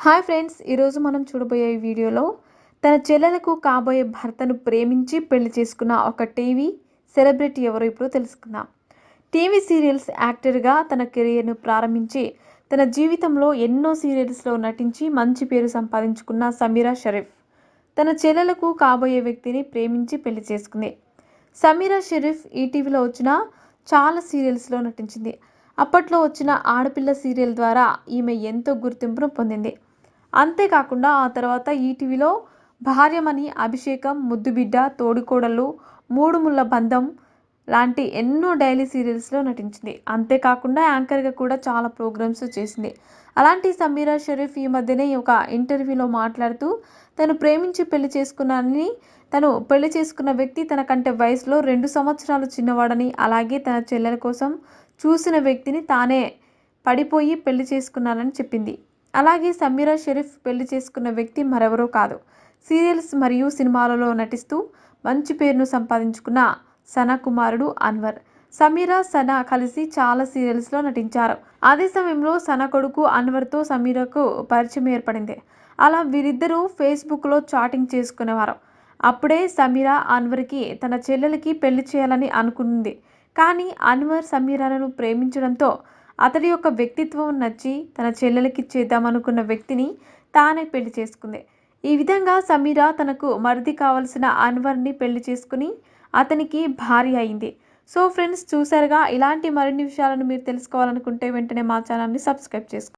Hi friends, ఈరోజు మనం చూడబోయే ఈ వీడియోలో తన చెల్లెలకు కాబోయే భర్తను ప్రేమించి పెళ్లి చేసుకున్న ఒక టీవీ సెలబ్రిటీ ఎవరో ఇప్పుడు తెలుసుకుందాం. టీవీ సీరియల్స్ యాక్టర్గా తన కెరియర్ను ప్రారంభించి తన జీవితంలో ఎన్నో సీరియల్స్లో నటించి మంచి పేరు సంపాదించుకున్న సమీరా షరీఫ్ తన చెల్లెలకు కాబోయే వ్యక్తిని ప్రేమించి పెళ్లి చేసుకుంది. సమీరా షరీఫ్ ఈటీవీలో వచ్చిన చాలా సీరియల్స్లో నటించింది. అప్పట్లో వచ్చిన ఆడపిల్ల సీరియల్ ద్వారా ఈమె ఎంతో గుర్తింపును పొందింది. అంతేకాకుండా ఆ తర్వాత ఈటీవీలో భార్యమణి, అభిషేకం, ముద్దుబిడ్డ, తోడికోడళ్ళు, మూడు ముళ్ళ బంధం లాంటి ఎన్నో డైలీ సీరియల్స్లో నటించింది. అంతేకాకుండా యాంకర్గా కూడా చాలా ప్రోగ్రామ్స్ చేసింది. అలాంటి సమీరా షరీఫ్ ఈ మధ్యనే ఒక ఇంటర్వ్యూలో మాట్లాడుతూ తను ప్రేమించి పెళ్లి చేసుకున్నానని, తను పెళ్లి చేసుకున్న వ్యక్తి తనకంటే వయసులో 2 సంవత్సరాలు చిన్నవాడని, అలాగే తన చెల్లెల కోసం చూసిన వ్యక్తిని తానే పడిపోయి పెళ్లి చేసుకున్నానని చెప్పింది. అలాగే సమీరా షరీఫ్ పెళ్లి చేసుకున్న వ్యక్తి మరెవరో కాదు, సీరియల్స్ మరియు సినిమాలలో నటిస్తూ మంచి పేరును సంపాదించుకున్న సనా కుమారుడు అన్వర్. సమీరా, సనా కలిసి చాలా సీరియల్స్లో నటించారు. అదే సమయంలో సనా కొడుకు అన్వర్తో సమీరాకు పరిచయం ఏర్పడింది. అలా వీరిద్దరూ ఫేస్బుక్లో చాటింగ్ చేసుకునేవారు. అప్పుడే సమీరా అన్వర్కి తన చెల్లెలకి పెళ్లి చేయాలని అనుకుంది. కానీ అన్వర్ సమీరాలను ప్రేమించడంతో అతడి యొక్క వ్యక్తిత్వం నచ్చి తన చెల్లెలకి చేద్దామనుకున్న వ్యక్తిని తానే పెళ్లి చేసుకుంది. ఈ విధంగా సమీరా తనకు మరిది కావలసిన అన్వర్ని పెళ్లి చేసుకుని అతనికి భార్య అయింది. సో ఫ్రెండ్స్, చూసారుగా. ఇలాంటి మరిన్ని విషయాలను మీరు తెలుసుకోవాలనుకుంటే వెంటనే మా ఛానల్ని సబ్స్క్రైబ్ చేసుకోండి.